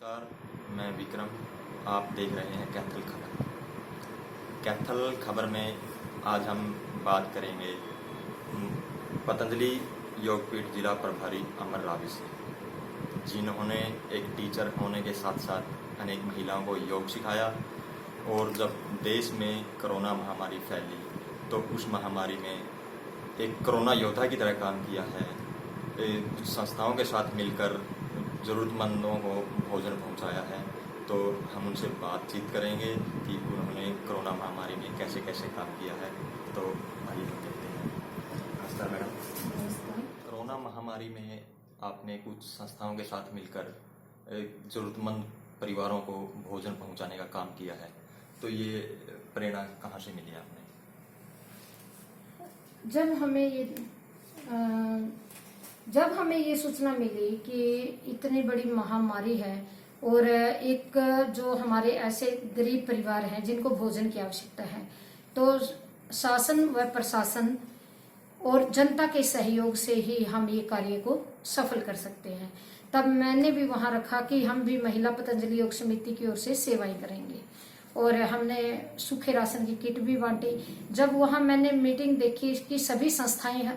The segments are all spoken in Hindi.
नमस्कार, मैं विक्रम। आप देख रहे हैं कैथल खबर। कैथल खबर में आज हम बात करेंगे पतंजलि योगपीठ जिला प्रभारी अमर रावी से, जिन्होंने एक टीचर होने के साथ साथ अनेक महिलाओं को योग सिखाया। और जब देश में कोरोना महामारी फैली तो उस महामारी में एक कोरोना योद्धा की तरह काम किया है। संस्थाओं के साथ मिलकर ज़रूरतमंदों को भोजन पहुंचाया है। तो हम उनसे बातचीत करेंगे कि उन्होंने कोरोना महामारी में कैसे कैसे काम किया है। तो आइए हम देखते हैं। नमस्कार मैडम। नमस्कार। कोरोना महामारी में आपने कुछ संस्थाओं के साथ मिलकर ज़रूरतमंद परिवारों को भोजन पहुंचाने का काम किया है। तो ये प्रेरणा कहाँ से मिली आपने? जब हमें ये सूचना मिली कि इतनी बड़ी महामारी है और एक जो हमारे ऐसे गरीब परिवार हैं जिनको भोजन की आवश्यकता है, तो शासन व प्रशासन और जनता के सहयोग से ही हम ये कार्य को सफल कर सकते हैं। तब मैंने भी वहां रखा कि हम भी महिला पतंजलि योग समिति की ओर से सेवाएं करेंगे और हमने सूखे राशन की किट भी बांटी। जब वहां मैंने मीटिंग देखी कि सभी संस्थाएं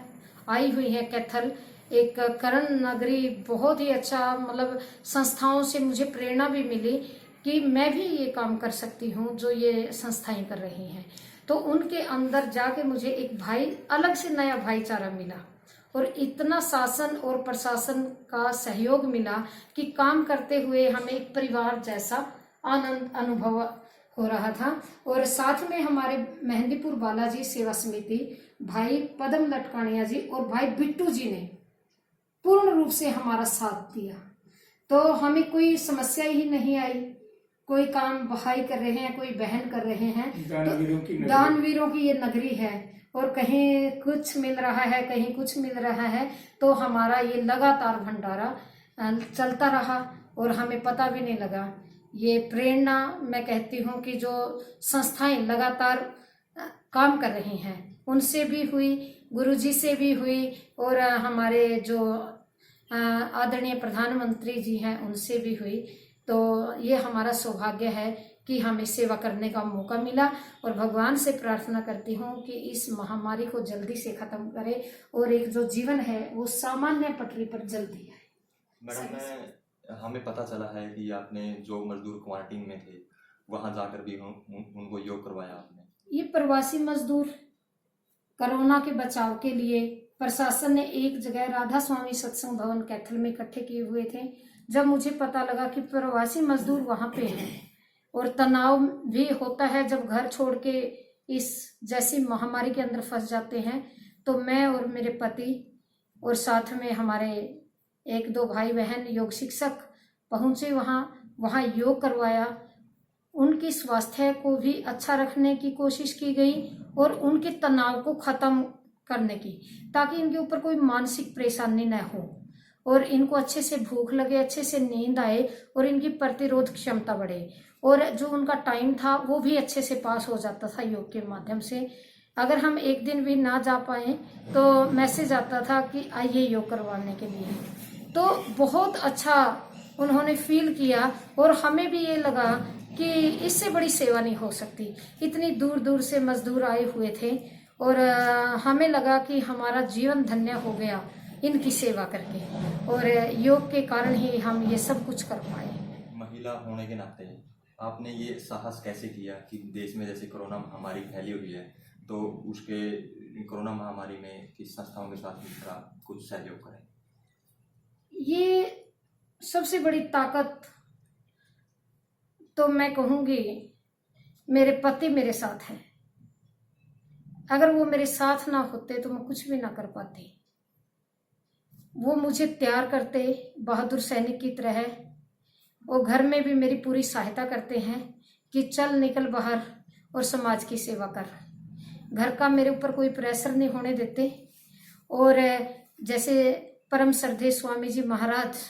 आई हुई हैं, कैथल एक करण नगरी बहुत ही अच्छा, मतलब संस्थाओं से मुझे प्रेरणा भी मिली कि मैं भी ये काम कर सकती हूँ जो ये संस्थाएं कर रही हैं। तो उनके अंदर जाके मुझे एक अलग से नया भाईचारा मिला और इतना शासन और प्रशासन का सहयोग मिला कि काम करते हुए हमें एक परिवार जैसा आनंद अनुभव हो रहा था। और साथ में हमारे मेहंदीपुर बालाजी सेवा समिति भाई पदम लटकानिया जी और भाई बिट्टू जी ने पूर्ण रूप से हमारा साथ दिया। तो हमें कोई समस्या ही नहीं आई। कोई काम भाई कर रहे हैं, कोई बहन कर रहे हैं। दानवीरों की ये नगरी है और कहीं कुछ मिल रहा है, कहीं कुछ मिल रहा है। तो हमारा ये लगातार भंडारा चलता रहा और हमें पता भी नहीं लगा। ये प्रेरणा मैं कहती हूँ कि जो संस्थाएं लगातार काम कर रही हैं उनसे भी हुई, गुरुजी से भी हुई और हमारे जो आदरणीय प्रधानमंत्री जी हैं उनसे भी हुई। तो ये हमारा सौभाग्य है कि हमें सेवा करने का मौका मिला और भगवान से प्रार्थना करती हूँ कि इस महामारी को जल्दी से खत्म करे और एक जो जीवन है वो सामान्य पटरी पर जल्दी आए। मैडम, हमें पता चला है कि आपने जो मजदूर क्वारंटीन में थे वहां जाकर भी उनको योग करवाया आपने। ये प्रवासी मजदूर कोरोना के बचाव के लिए प्रशासन ने एक जगह राधा स्वामी सत्संग भवन कैथल में इकट्ठे किए हुए थे। जब मुझे पता लगा कि प्रवासी मजदूर वहां पे हैं और तनाव भी होता है जब घर छोड़ के इस जैसी महामारी के अंदर फंस जाते हैं, तो मैं और मेरे पति और साथ में हमारे एक दो भाई बहन योग शिक्षक पहुंचे वहां योग करवाया। उनकी स्वास्थ्य को भी अच्छा रखने की कोशिश की गई और उनके तनाव को खत्म करने की, ताकि इनके ऊपर कोई मानसिक परेशानी न हो और इनको अच्छे से भूख लगे, अच्छे से नींद आए और इनकी प्रतिरोध क्षमता बढ़े। और जो उनका टाइम था वो भी अच्छे से पास हो जाता था योग के माध्यम से। अगर हम एक दिन भी ना जा पाए तो मैसेज आता था कि आइए योग करवाने के लिए। तो बहुत अच्छा उन्होंने फील किया और हमें भी ये लगा कि इससे बड़ी सेवा नहीं हो सकती। इतनी दूर दूर से मजदूर आए हुए थे और हमें लगा कि हमारा जीवन धन्य हो गया इनकी सेवा करके और योग के कारण ही हम ये सब कुछ कर पाए। महिला होने के नाते आपने ये साहस कैसे किया कि देश में जैसे कोरोना महामारी फैली हुई है तो उसके कोरोना महामारी में किस संस्थाओं के साथ मिलकर आप कुछ सहयोग करें? ये सबसे बड़ी ताकत तो मैं कहूँगी मेरे पति मेरे साथ हैं। अगर वो मेरे साथ ना होते तो मैं कुछ भी ना कर पाती। वो मुझे तैयार करते बहादुर सैनिक की तरह। वो घर में भी मेरी पूरी सहायता करते हैं कि चल निकल बाहर और समाज की सेवा कर। घर का मेरे ऊपर कोई प्रेशर नहीं होने देते। और जैसे परम श्रद्धेय स्वामी जी महाराज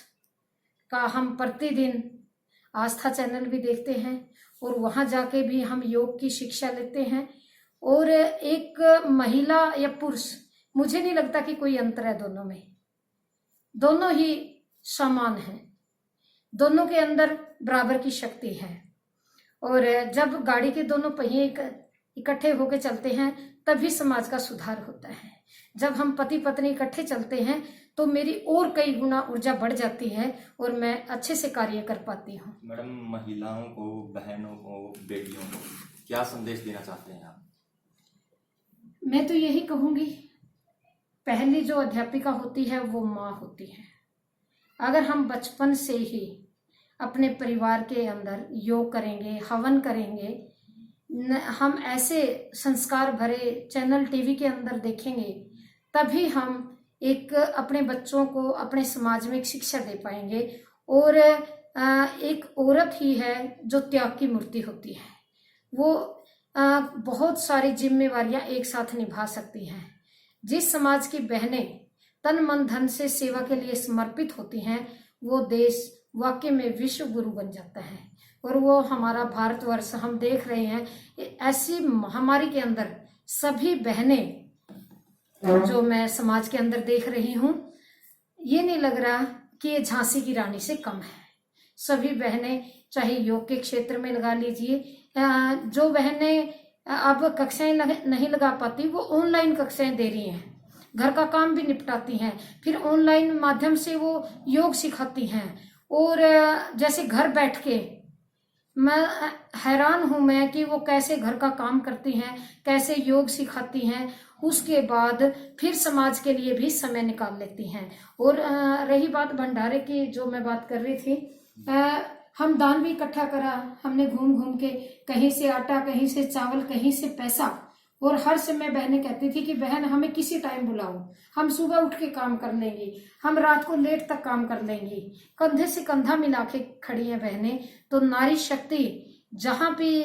का हम प्रतिदिन आस्था चैनल भी देखते हैं और वहां जाके भी हम योग की शिक्षा लेते हैं। और एक महिला या पुरुष, मुझे नहीं लगता कि कोई अंतर है दोनों में। दोनों ही समान हैं। दोनों के अंदर बराबर की शक्ति है। और जब गाड़ी के दोनों पहिए इकट्ठे होकर चलते हैं तभी समाज का सुधार होता है। जब हम पति पत्नी इकट्ठे चलते हैं तो मेरी और कई गुना ऊर्जा बढ़ जाती है और मैं अच्छे से कार्य कर पाती हूँ। मैडम, महिलाओं को, बहनों को, बेटियों को क्या संदेश देना चाहते हैं आप? मैं तो यही कहूंगी, पहली जो अध्यापिका होती है वो माँ होती है। अगर हम बचपन से ही अपने परिवार के अंदर योग करेंगे, हवन करेंगे, हम ऐसे संस्कार भरे चैनल टीवी के अंदर देखेंगे, तभी हम एक अपने बच्चों को अपने समाज में एक शिक्षा दे पाएंगे। और एक औरत ही है जो त्याग की मूर्ति होती है। वो बहुत सारी जिम्मेवारियां एक साथ निभा सकती हैं। जिस समाज की बहनें तन मन धन से सेवा के लिए समर्पित होती हैं, वो देश वाकई में विश्व गुरु बन जाता है। और वो हमारा भारतवर्ष हम देख रहे हैं, ऐसी महामारी के अंदर सभी बहनें जो मैं समाज के अंदर देख रही हूँ, ये नहीं लग रहा कि ये झांसी की रानी से कम है। सभी बहनें, चाहे योग के क्षेत्र में लगा लीजिए, जो बहनें अब कक्षाएं नहीं लगा पाती वो ऑनलाइन कक्षाएं दे रही हैं, घर का काम भी निपटाती हैं, फिर ऑनलाइन माध्यम से वो योग सिखाती हैं। और जैसे घर बैठ के, मैं हैरान हूं मैं कि वो कैसे घर का काम करती हैं, कैसे योग सिखाती हैं, उसके बाद फिर समाज के लिए भी समय निकाल लेती हैं। और रही बात भंडारे की, जो मैं बात कर रही थी, हम दान भी इकट्ठा करा हमने घूम घूम के, कहीं से आटा, कहीं से चावल, कहीं से पैसा। और हर समय बहनें कहती थी कि बहन हमें किसी टाइम बुलाओ, हम सुबह उठ के काम कर लेंगे, हम रात को लेट तक काम कर लेंगे। कंधे से कंधा मिला के खड़ी हैं बहनें। तो नारी शक्ति जहाँ भी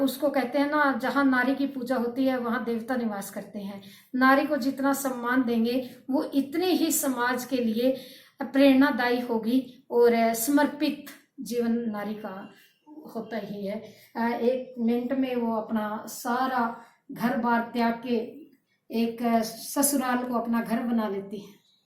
उसको कहते हैं ना, जहाँ नारी की पूजा होती है वहाँ देवता निवास करते हैं। नारी को जितना सम्मान देंगे वो इतनी ही समाज के लिए प्रेरणादायी होगी। और समर्पित जीवन नारी का होता ही है। एक मिनट में वो अपना सारा घर बार त्याग के एक ससुराल को अपना घर बना लेती है।